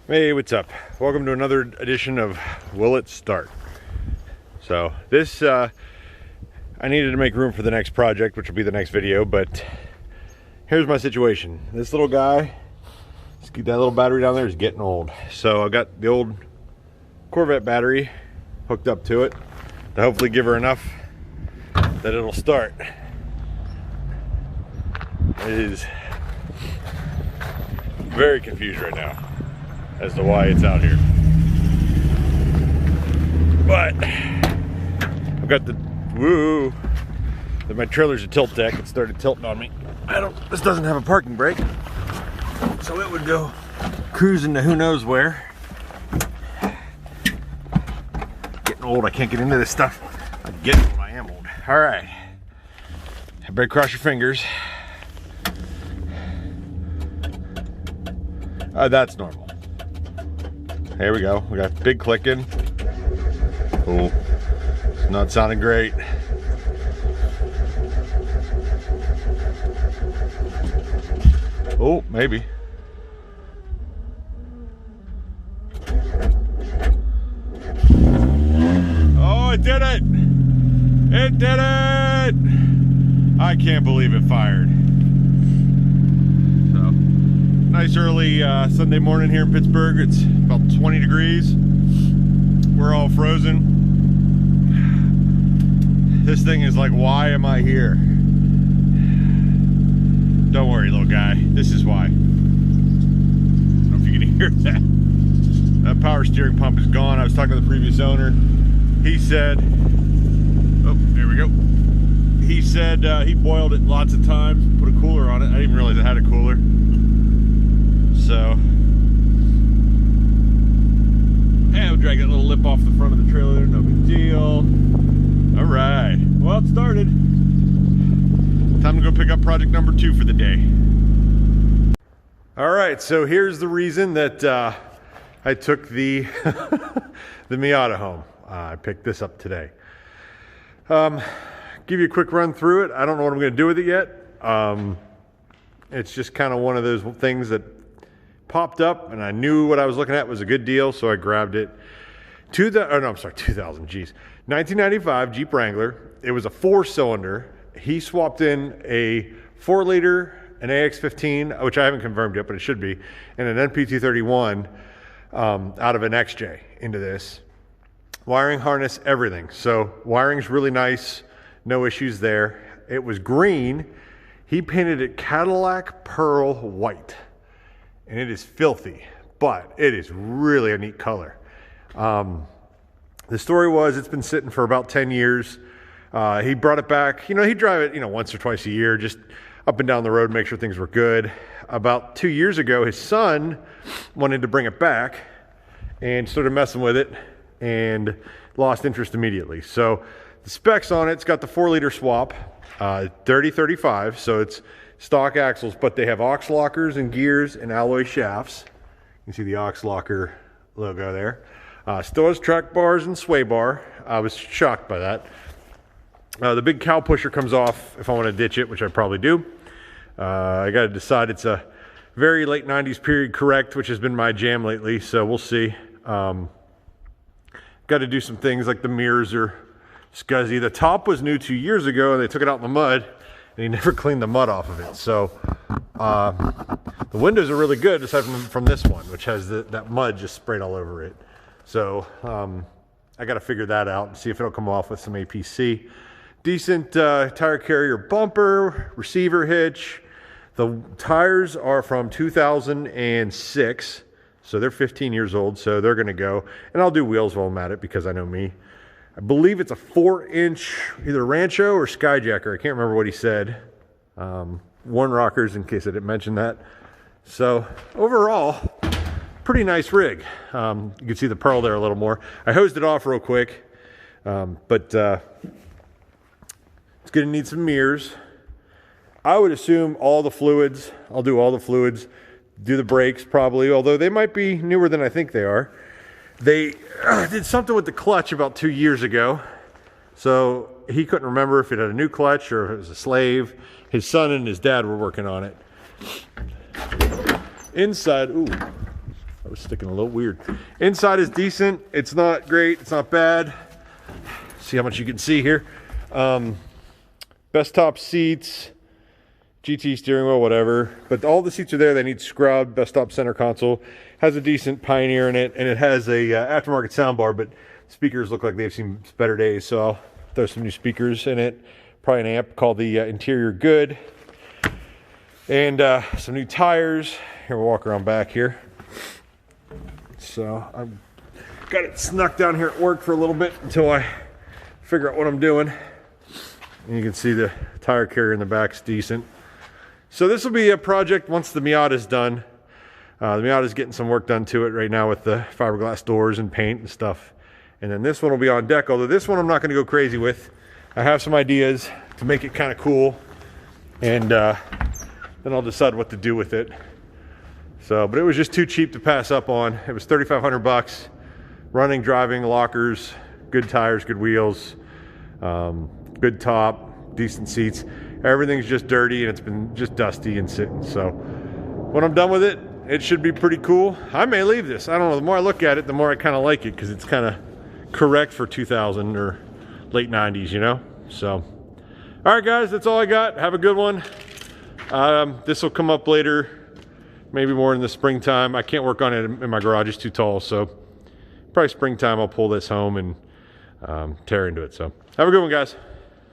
Hey, what's up? Welcome to another edition of Will It Start? So this, I needed to make room for the next project, which will be the next video, but here's my situation. This little guy, that little battery down there is getting old. So I got the old Corvette battery hooked up to it to hopefully give her enough that it'll start. It is very confused right now as to why it's out here. But I've got my trailer's a tilt deck. It started tilting on me. This doesn't have a parking brake, so it would go cruising to who knows where. Getting old, I can't get into this stuff. I'm getting old, I am old. All right, everybody cross your fingers. That's normal. There we go. We got big clicking. Oh, it's not sounding great. Oh, maybe. Oh, it did it! It did it! I can't believe it fired. So, nice early Sunday morning here in Pittsburgh. It's about 20 degrees. We're all frozen. This thing is like, why am I here? Don't worry, little guy. This is why. I don't know if you can hear that. That power steering pump is gone. I was talking to the previous owner. He said, oh, there we go. He said he boiled it lots of times, put a cooler on it. I didn't even realize it had a cooler. So, and we'll drag that little lip off the front of the trailer there, no big deal. All right, well, it started. Time to go pick up project number 2 for the day. All right, so here's the reason that I took the the Miata home. I picked this up today. Give you a quick run through it. I don't know what I'm going to do with it yet. It's just kind of one of those things that popped up, and I knew what I was looking at was a good deal, so I grabbed it. 2000, geez. 1995 Jeep Wrangler. It was a 4-cylinder. He swapped in a 4-liter, an AX15, which I haven't confirmed yet, but it should be, and an NP231 out of an XJ into this. Wiring harness, everything. So wiring's really nice. No issues there. It was green. He painted it Cadillac Pearl White. And it is filthy, but it is really a neat color. The story was it's been sitting for about 10 years. He brought it back. You know, he'd drive it, once or twice a year, just up and down the road, make sure things were good. About 2 years ago, his son wanted to bring it back and started messing with it and lost interest immediately. So the specs on it's got the 4-liter swap, 30-35, so it's stock axles, but they have aux lockers and gears and alloy shafts. You can see the aux locker logo there. Still has track bars and sway bar. I was shocked by that. The big cow pusher comes off if I want to ditch it, which I probably do. I got to decide. It's a very late 90s period correct, which has been my jam lately, so we'll see. Got to do some things like the mirrors are scuzzy. The top was new 2 years ago, and they took it out in the mud, and he never cleaned the mud off of it. So the windows are really good, aside from this one, which has that mud just sprayed all over it. So I got to figure that out and see if it'll come off with some APC. Decent tire carrier bumper, receiver hitch. The tires are from 2006, so they're 15 years old, so they're going to go. And I'll do wheels while I'm at it because I know me. I believe it's a 4-inch either Rancho or Skyjacker. I can't remember what he said. One rockers, in case I didn't mention that. So overall, pretty nice rig. You can see the pearl there a little more. I hosed it off real quick, but it's going to need some mirrors. I would assume all the fluids. I'll do all the fluids. Do the brakes probably, although they might be newer than I think they are. They did something with the clutch about 2 years ago. So he couldn't remember if it had a new clutch or if it was a slave. His son and his dad were working on it. Inside, ooh, I was sticking a little weird. Inside is decent. It's not great. It's not bad. See how much you can see here. Best top seats, GT steering wheel, whatever. But all the seats are there. They need scrubbed. Best top center console. Has a decent Pioneer in it, and it has a aftermarket soundbar, but speakers look like they've seen better days, so I'll throw some new speakers in it. Probably an amp called the Interior Good. And some new tires. Here, we'll walk around back here. So I've got it snuck down here at work for a little bit until I figure out what I'm doing. And you can see the tire carrier in the back's decent. So this will be a project once the Miata is done. The Miata is getting some work done to it right now with the fiberglass doors and paint and stuff. And then this one will be on deck, although this one I'm not going to go crazy with. I have some ideas to make it kind of cool, and then I'll decide what to do with it. So, but it was just too cheap to pass up on. It was 3,500 bucks. Running, driving, lockers, good tires, good wheels, good top, decent seats. Everything's just dirty and it's been just dusty and sitting. So when I'm done with it, it should be pretty cool. I may leave this. I don't know. The more I look at it, the more I kind of like it because it's kind of correct for 2000 or late 90s, you know? So, all right, guys, that's all I got. Have a good one. This will come up later, maybe more in the springtime. I can't work on it in my garage. It's too tall. So probably springtime, I'll pull this home and tear into it. So have a good one, guys.